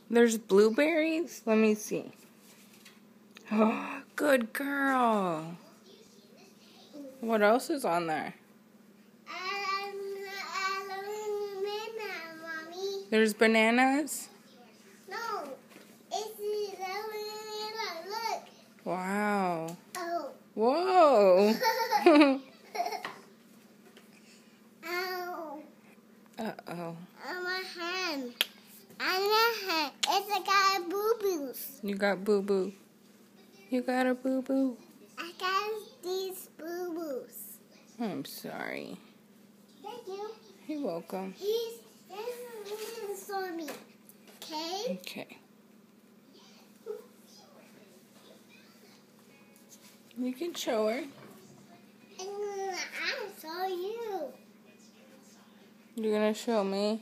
There's blueberries? Let me see. Oh, good girl. What else is on there? There's bananas? No. It's look. Wow. Oh. Whoa. Ow. Uh-oh. On my hand. On my hand. It's a guy boo-boos. You got boo-boo. You got a boo-boo. I got these boo-boos. I'm sorry. Thank you. You're welcome. He's for me. Okay? Okay. You can show her. And I'll show you. You're gonna show me?